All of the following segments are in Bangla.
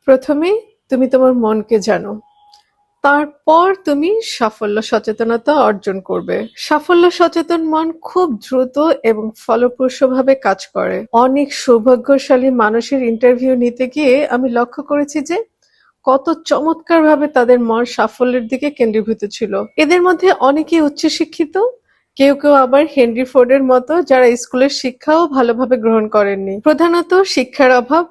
প্রথমে তুমি তোমার মনকে জানো, তারপর তুমি সাফল্য সচেতনতা অর্জন করবে। সাফল্য সচেতন মন খুব দ্রুত এবং ফলপ্রসূভাবে কাজ করে। অনেক সৌভাগ্যশালী মানুষের ইন্টারভিউ নিতে গিয়ে আমি লক্ষ্য করেছি যে কত চমৎকারভাবে তাদের মন সাফল্যের দিকে কেন্দ্রীভূত ছিল। এদের মধ্যে অনেকেই উচ্চশিক্ষিত, কেউ কেউ আবার হেনরি ফোর্ডের মতো যারা স্কুলের শিক্ষাও ভালোভাবে গ্রহণ করেননি। প্রধানত শিক্ষার অভাব,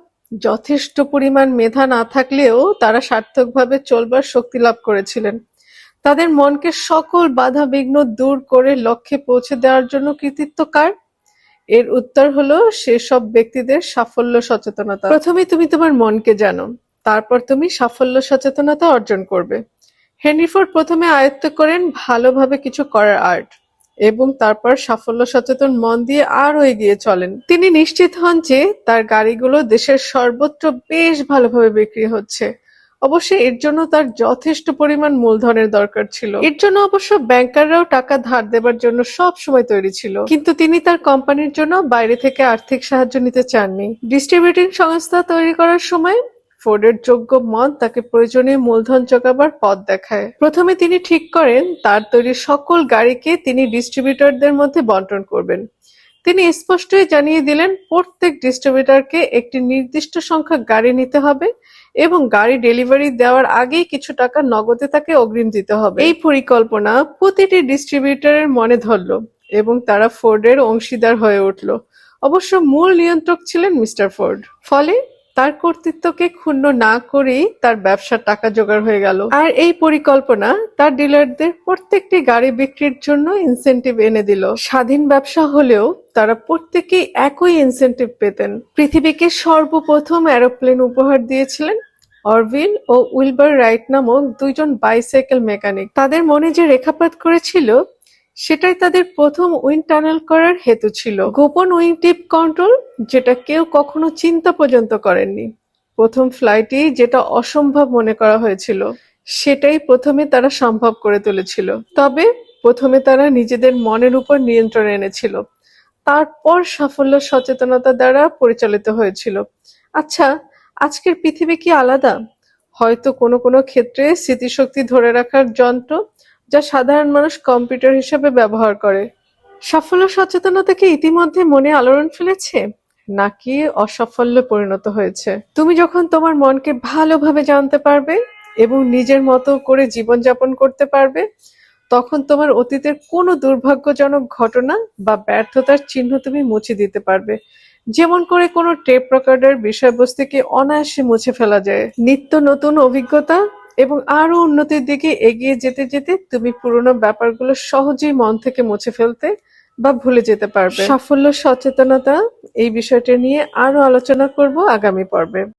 যথেষ্ট পরিমাণ মেধা না থাকলেও তারা সার্থকভাবে চলবার শক্তি লাভ করেছিলেন। তাদের মনকে সকল বাধা বিঘ্ন দূর করে লক্ষ্যে পৌঁছে দেওয়ার জন্য কৃতিত্ব কার? এর উত্তর হলো সেসব ব্যক্তিদের সাফল্য সচেতনতা। প্রথমে তুমি তোমার মনকে জানো, তারপর তুমি সাফল্য সচেতনতা অর্জন করবে। হেনরি ফোর্ড প্রথমে আয়ত্ত করেন ভালোভাবে কিছু করার আর্ট, এবং তারপর সাফল্য সচেতন মন দিয়ে আরো এগিয়ে চলেন। তিনি নিশ্চিত হন যে তার গাড়িগুলো দেশের সর্বত্র বেশ ভালোভাবে বিক্রি হচ্ছে। অবশ্যই এর জন্য তার যথেষ্ট পরিমাণ মূলধনের দরকার ছিল। এর জন্য অবশ্য ব্যাংকাররাও টাকা ধার দেবার জন্য সব সময় তৈরি ছিল, কিন্তু তিনি তার কোম্পানির জন্য বাইরে থেকে আর্থিক সাহায্য নিতে চাননি। ডিস্ট্রিবিউটিং সংস্থা তৈরি করার সময় ফোর্ডের যোগ্য মন তাকে প্রয়োজনীয় মূলধন জোগাবার পথ দেখায়। প্রথমে তিনি ঠিক করেন তার তৈরি সকল গাড়িকে তিনি ডিস্ট্রিবিউটরদের মধ্যে বন্টন করবেন। তিনি স্পষ্টই জানিয়ে দিলেন প্রত্যেক ডিস্ট্রিবিউটরকে একটি নির্দিষ্ট সংখ্যক গাড়ি নিতে হবে এবং গাড়ি ডেলিভারি দেওয়ার আগেই কিছু টাকা নগদে তাকে অগ্রিম দিতে হবে। এই পরিকল্পনা প্রতিটি ডিস্ট্রিবিউটরের মনে ধরল এবং তারা ফোর্ডের অংশীদার হয়ে উঠল। অবশ্য মূল নিয়ন্ত্রক ছিলেন মিস্টার ফোর্ড। ফলে তার কর্তৃত্বকে ক্ষুণ্ণ না করেই তার ব্যবসার টাকা জোগাড় হয়ে গেল। আর এই পরিকল্পনা তার ডিলারদের প্রত্যেকটি গাড়ি বিক্রির জন্য ইনসেনটিভ এনে দিল। স্বাধীন ব্যবসা হলেও তারা প্রত্যেকেই একই ইনসেনটিভ পেতেন। পৃথিবীকে সর্বপ্রথম এরোপ্লেন উপহার দিয়েছিলেন অরভিল ও উইলবার রাইট নামক দুইজন বাইসাইকেল মেকানিক। তাদের মনে যে রেখাপাত করেছিল সেটাই তাদের প্রথম উইন্ড টানেল করার হেতু ছিল। গোপন উইং টিপ কন্ট্রোল, যেটা কেউ কখনো চিন্তা পর্যন্ত করেননি। প্রথম ফ্লাইটেই যেটা অসম্ভব মনে করা হয়েছিল সেটাই প্রথমে তারা সম্ভব করে তুলেছিল। তবে প্রথমে তারা নিজেদের মনের উপর নিয়ন্ত্রণ এনেছিল, তারপর সাফল্য সচেতনতা দ্বারা পরিচালিত হয়েছিল। আচ্ছা, আজকের পৃথিবী কি আলাদা? হয়তো কোনো কোনো ক্ষেত্রে স্মৃতিশক্তি ধরে রাখার যন্ত্র যা সাধারণ মানুষ কম্পিউটার হিসেবে ব্যবহার করে। সাফল্য সচেতনতা কি ইতিমধ্যে মনে আলোড়ন ফেলেছে, নাকি অসাফল্যে পরিণত হয়েছে? তুমি যখন তোমার মনকে ভালোভাবে জানতে পারবে এবং নিজের মতো করে জীবনযাপন করতে পারবে, তখন তোমার অতীতের কোনো দুর্ভাগ্যজনক ঘটনা বা ব্যর্থতার চিহ্ন তুমি মুছে দিতে পারবে, যেমন করে কোনো টেপ রেকর্ডের বিষয়বস্তুকে অনায়াসে মুছে ফেলা যায়। নিত্য নতুন অভিজ্ঞতা এবং আরো উন্নতির দিকে এগিয়ে যেতে যেতে তুমি পুরোনো ব্যাপারগুলো সহজেই মন থেকে মুছে ফেলতে বা ভুলে যেতে পারবে। সাফল্য সচেতনতা এই বিষয়টা নিয়ে আরো আলোচনা করব আগামী পর্বে।